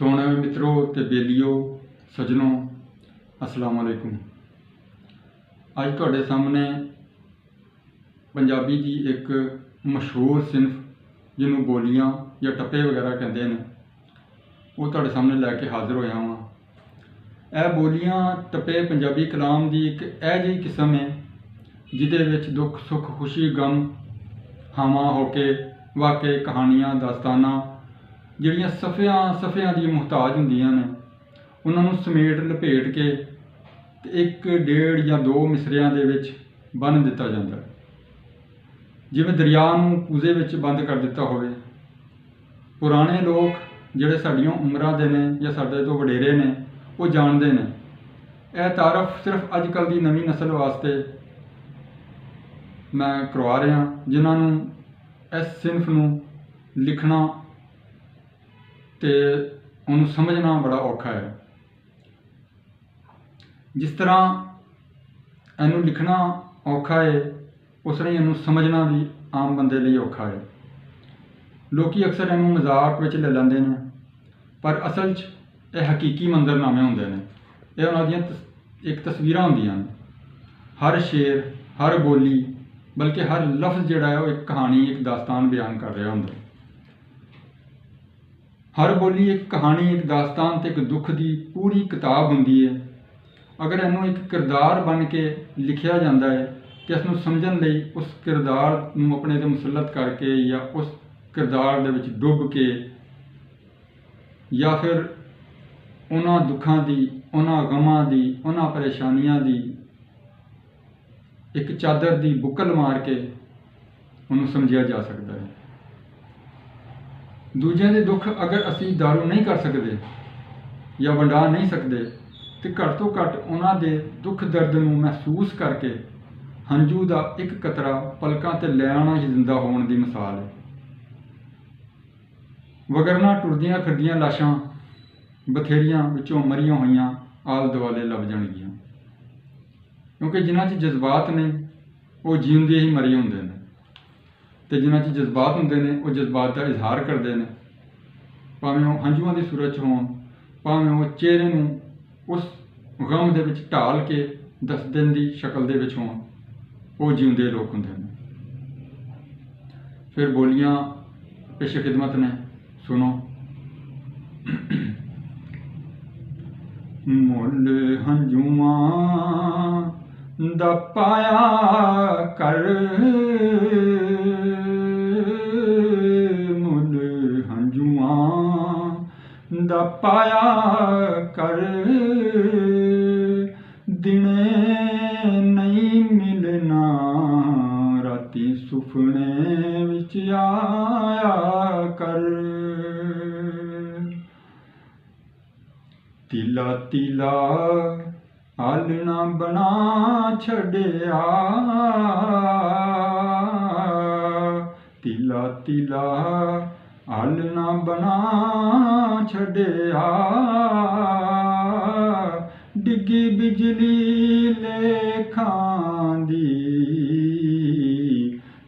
सोने मित्रों ते बेलियो सजनों अस्सलाम वालेकुम। अज तुहाडे सामने पंजाबी की एक मशहूर सिनफ जिन्हों बोलियां या टप्पे वगैरह कहते हैं वो तुहाडे सामने लैके हाज़र होया वां। यह बोलियां टप्पे पंजाबी कलाम की एक यह जी किस्म है जिहदे विच दुख सुख खुशी गम हावां होके वाक़े कहानियां दास्ताना ਜਿਹੜੀਆਂ ਸਫ਼ਿਆਂ ਦੀ ਮੁਹਤਾਜ ਹੁੰਦੀਆਂ ਨੇ ਉਹਨਾਂ ਨੂੰ ਸਮੇਟ ਲਪੇਟ ਕੇ ਤੇ ਇੱਕ ਡੇਢ ਜਾਂ ਦੋ ਮਿਸਰਿਆਂ ਦੇ ਵਿੱਚ ਬੰਨ੍ਹ ਦਿੱਤਾ ਜਾਂਦਾ ਹੈ, ਜਿਵੇਂ ਦਰਿਆ ਨੂੰ ਕੂਜ਼ੇ ਵਿੱਚ ਬੰਦ ਕਰ ਦਿੱਤਾ ਹੋਵੇ। ਪੁਰਾਣੇ ਲੋਕ ਜਿਹੜੇ ਸਾਡੀਆਂ ਉਮਰਾਂ ਦੇ ਨੇ ਜਾਂ ਸਾਡੇ ਤੋਂ ਵਡੇਰੇ ਨੇ ਉਹ ਜਾਣਦੇ ਨੇ। ਇਹ ਤਾਰਫ ਸਿਰਫ ਅੱਜ ਕੱਲ੍ਹ ਦੀ ਨਵੀਂ ਨਸਲ ਵਾਸਤੇ ਮੈਂ ਕਰਵਾ ਰਿਹਾ, ਜਿਨ੍ਹਾਂ ਨੂੰ ਇਸ ਸਿਨਫ ਨੂੰ ਲਿਖਣਾ ਤੇ ਉਹਨੂੰ ਸਮਝਣਾ ਬੜਾ ਔਖਾ ਹੈ। ਜਿਸ ਤਰ੍ਹਾਂ ਇਹਨੂੰ ਲਿਖਣਾ ਔਖਾ ਹੈ ਉਸ ਤਰ੍ਹਾਂ ਹੀ ਇਹਨੂੰ ਸਮਝਣਾ ਵੀ ਆਮ ਬੰਦੇ ਲਈ ਔਖਾ ਹੈ। ਲੋਕੀ ਅਕਸਰ ਇਹਨੂੰ ਮਜ਼ਾਕ ਵਿੱਚ ਲੈ ਲੈਂਦੇ ਨੇ, ਪਰ ਅਸਲ 'ਚ ਇਹ ਹਕੀਕੀ ਮੰਜ਼ਰਨਾਮੇ ਹੁੰਦੇ ਨੇ। ਇਹ ਉਹਨਾਂ ਦੀਆਂ ਇੱਕ ਤਸਵੀਰਾਂ ਹੁੰਦੀਆਂ ਨੇ। ਹਰ ਸ਼ੇਰ, ਹਰ ਬੋਲੀ, ਬਲਕਿ ਹਰ ਲਫ਼ਜ਼ ਜਿਹੜਾ ਹੈ ਉਹ ਇੱਕ ਕਹਾਣੀ, ਇੱਕ ਦਾਸਤਾਨ ਬਿਆਨ ਕਰ ਰਿਹਾ ਹੁੰਦਾ। हर बोली एक कहानी, एक दास्तान ते एक दुख की पूरी किताब होंदी है। अगर इनू एक किरदार बन के लिखिया जाता है तो इसनू समझण लई उस किरदार नू अपने ते मुसलत करके या उस किरदार दे विच डुब के या फिर उन्हां दुखां दी, उन्हां गमां दी, उन्हां परेशानियां दी एक चादर दी बुकल मार के उन्हें समझिया जा सकता है। दूजिਆਂ ਦੇ दुख अगर असी दारू नहीं कर सकते या वंडा नहीं सकते तो घट तो घट उन्हां दे दुख दर्द नूं महसूस करके हंझू का एक कतरा पलकां ते लै आना ही जिंदा होने की मिसाल है। वगरना टुरदियां फिरदियां लाशां बथेरियां विचों मरियां होइयां आल दुआले लभ जाणगियां, क्योंकि जिन्हां 'च जज्बात ने वो जींदे ही मरे हुंदे ने ते जिन्हां 'च जज्बात हुंदे ने वो जज्बात का इजहार करते हैं, भावें वो हंझुआं की सूरत 'च होण, भावें वो चेहरे नूं उस गम दे विच ढाल के दसदन की शक्ल दे विच होण। वो जीउंदे लोग हुंदे ने। फिर बोलियां पेश खिदमत ने, सुनो। मुल हंझुआं दा पाया कर, मुल हंझुआं दा पाया कर, दिने नहीं मिलना राती सुपने विच आया कर। तिला तिला आलना बना छड़िया, तिला तिला आलना बना छड़िया, डिगी बिजली लेखां दी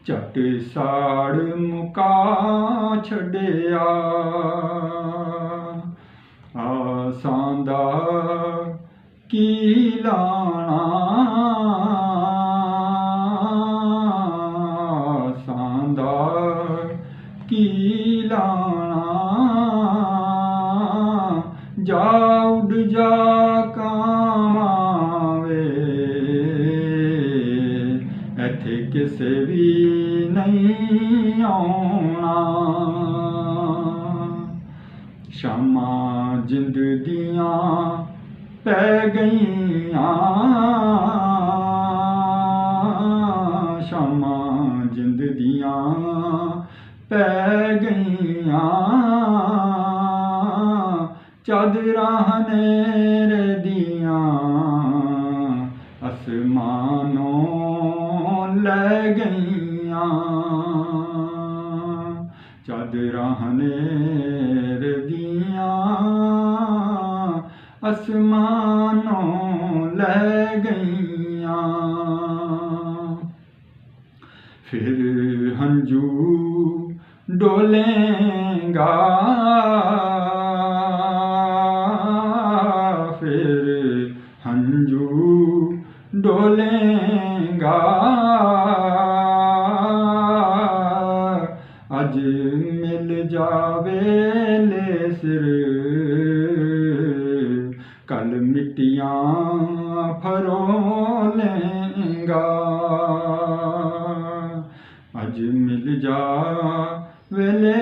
झट साड़ मुका छड़िया। आसां दा की लाना, आसां दा की लाना, जा उड़ जा कामावे, इत्थे किसे भी नहीं आउणा। शामा जिंद दियां पै गईयां, शामा जिंद दियां पै गईयां, चादरां हनेरे दियां आसमानों लै गईयां, चादरां हनेरे दियां आसमानों लै गईयां। फिर हंझू डोलेगा ਵੇਲੇ ਸਿਰ कल मिट्टियाँ फरोलेंगा अज मिल जा वेले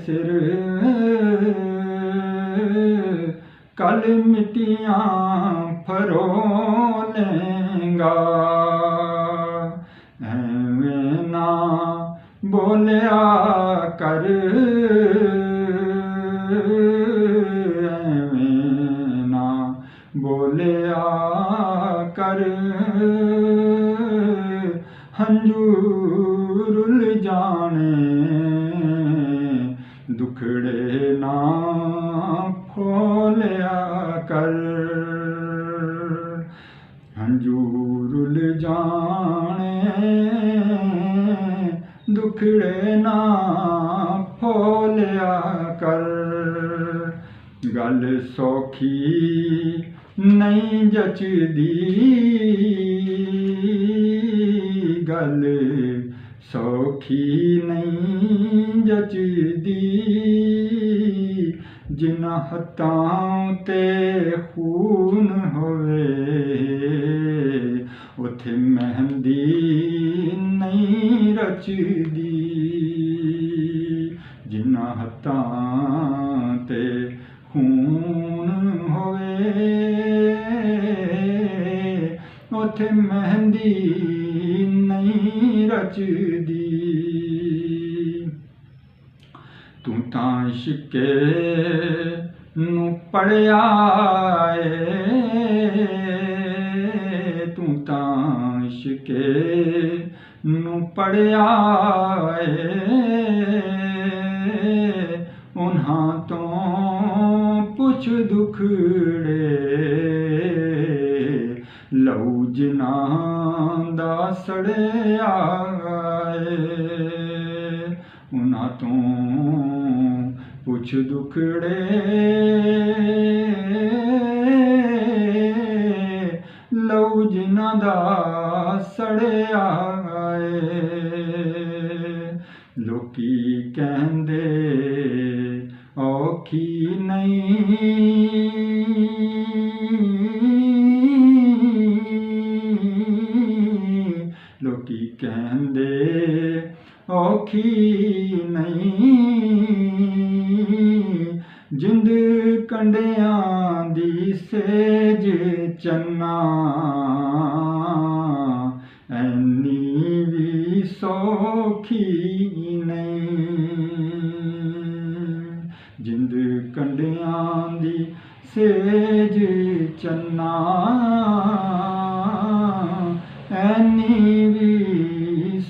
सिर कल मिट्टियाँ फरोलेंगा ऐवें ना बोलिया कर बोलिया कर हंजू रुल जाने दुखड़े ना फोलिया कर हंजू रुल जाने दुखड़े ना फोलिया कर गल सौखी नहीं जचदी गल सौखी नहीं जचदी जिन्हां हत्थां ते खून होवे उथे मेहंदी नहीं रचदी जिन्हां हत्थां ते खून होवे उथे मेहंदी नहीं रचदी तू तां इश्के नूं पढ़िया ऐ तू तां इश्के नूं पढ़िया उन्हां तो पुछ दुखड़े लहू जिन्हां दा सड़िया उन्हां तो पुछ दुखड़े लहू जिन्हां दा सड़िया लोकी कहंदे औखी नहीं लोकी कहंदे औखी नहीं जिंद कंडियां दी सेज चन्ना ऐनी भी सौखी नहीं जिंद कंडियां दी सेज चन्ना ऐनी भी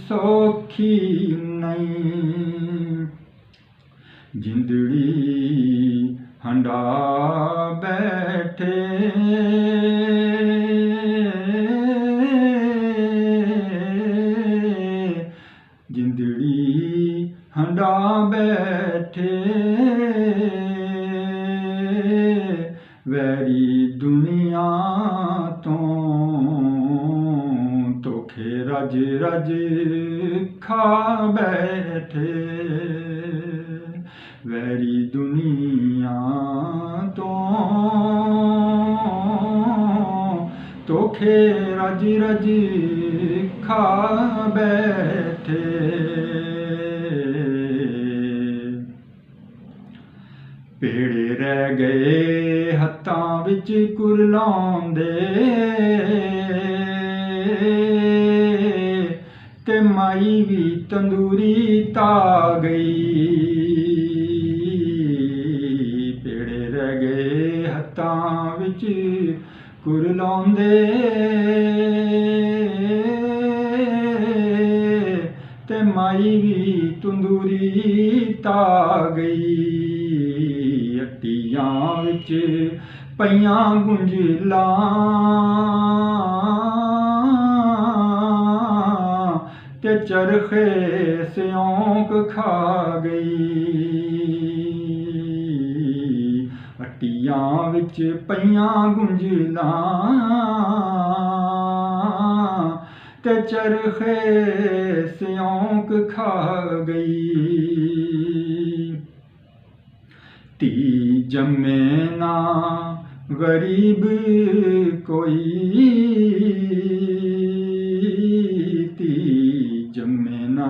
सौखी नहीं जिंदड़ी हंडा बैठे जिंदड़ी हंडा बैठे वैरी दुनिया तो तोखे रज रज खा बैठे वैरी दुनिया तो तोखे रज रज खा बैठे पेड़े रह गए हत्थां विच कुरलाउंदे ते माई भी तंदूरी ता गई पेड़े रह गए हत्थां विच कुरलाउंदे ते माई भी तंदूरी ता गई हट्टियां विच पईयां गुंजलां ते चरखे सियोंक खा गई हट्टियां विच पईयां गुंजलां ते चरखे सियोंक खा गई धी जम्मे ना गरीब कोई, धी जम्मे ना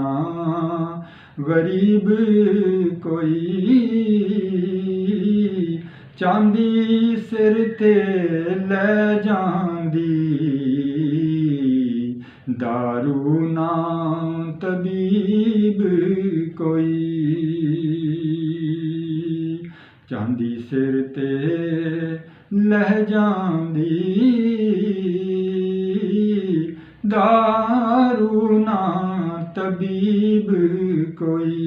गरीब कोई, चांदी सिर ते लै जांदी, दारू ना तबीब कोई, चांदी सिर ते लह जांदी, दारू ना तबीब कोई।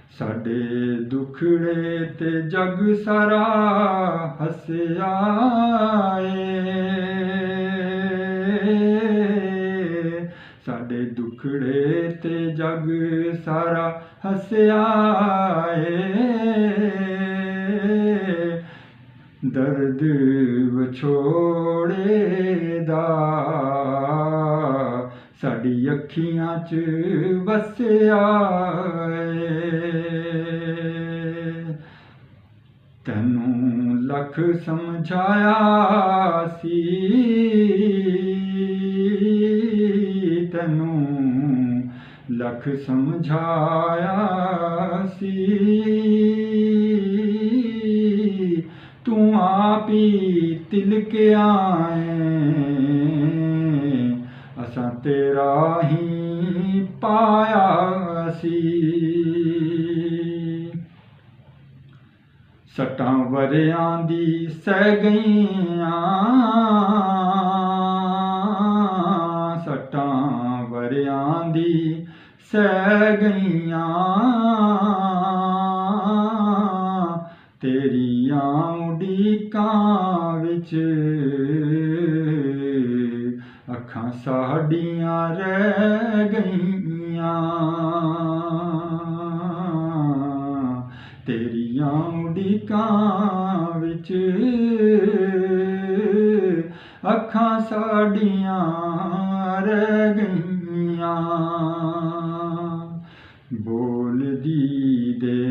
साडे दुखड़े ते जग सारा हस्या ए, साडे दुखड़े ते जग सारा हस्या ए, दर्द विछोड़े दा साडी अखियां च वस्या ए। तैनूं लख समझाया सी, तैनूं लख समझाया सी, तू आप ही तिलकिया असां तेरा ही पाया सी। सट्टां वरियां दी सह गईयां, सट्टां वरियां दी सह गईयां, तेरियां उड़ीकां विच अखां साडियां रह गईयां, तेरियां उड़ीकां विच अखां साडियां रह गईयां। बोलदी दे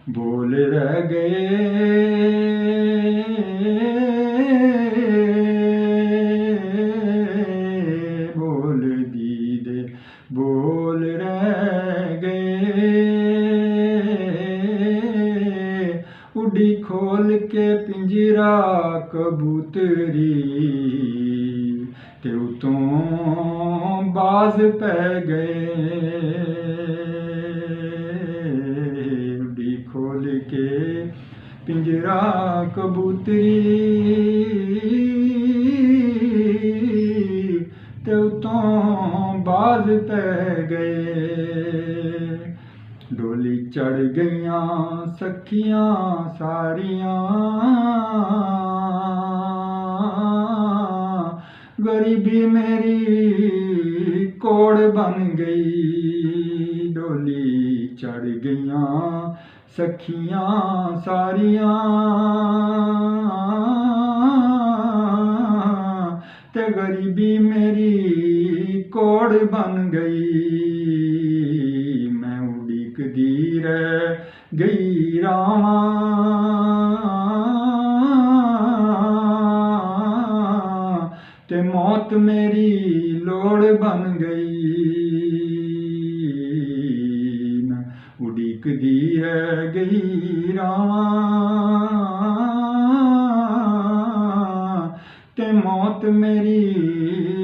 बोल रह गए, बोलदी दे बोल रह गए, उड़ी खोल के पिंजरा कबूतरी, ते उतों बाज पै गए, उड़ी खोल के पिंजरा कबूतरी, ते उतों बाज पै गए। डोली चढ़ गईयां सखियां सारियां, गरीबी मेरी कोड़ बन गई। डोली चढ़ गईयां सखियां सारियां, ते गरीबी मेरी कोड़ बन गई। मैं उड़ीकदी रह गई रावां, ते मौत मेरी लोड़ बन गई। मैं उड़ीकदी रह गई रावां, ते मौत मेरी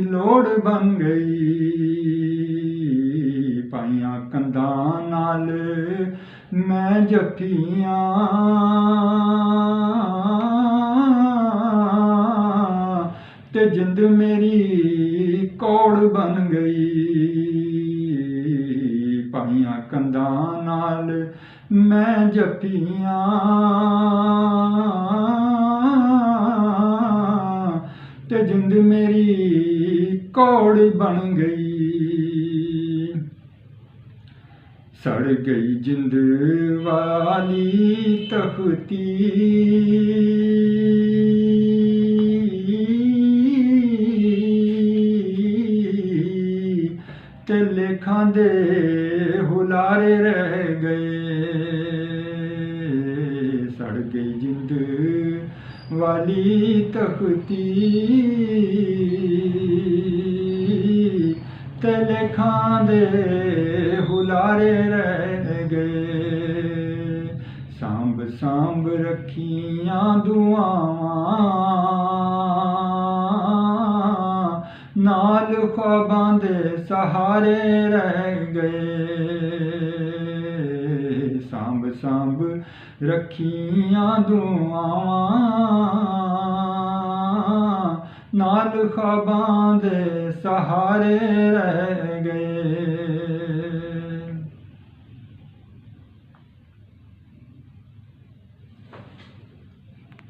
लोड़ बन गई। पाइयां कंधां नाल मैं जफ्फियां, ते जिंद मेरी कौड़ बन गई। पाइयां कंधां नाल मैं जफ्फियां, ते जिंद मेरी कौड़ बन गई। सड़ गई जिंद वाली तख्ती, ते लेखां दे हुलारे रह गए। ਚੜ ਗਈ ਜਿੰਦ ਵਾਲੀ ਤਖਤੀ ਤੇਲੇ ਖਾਂਦੇ ਹੁਲਾਰੇ ਰਹਿ ਗਏ ਸਾਂਭ ਸਾਂਭ ਰੱਖੀਆਂ ਦੁਆਵਾਂ ਨਾਲ ਖ਼ਵਾਬਾਂ ਦੇ ਸਹਾਰੇ ਰਹਿ ਗਏ ਸਾਂਭ ਸਾਂਭ ਰੱਖੀਆਂ ਦੁਆਵਾਂ ਨਾਲ ਖ਼ਵਾਬਾਂ ਦੇ ਸਹਾਰੇ ਰਹਿ ਗਏ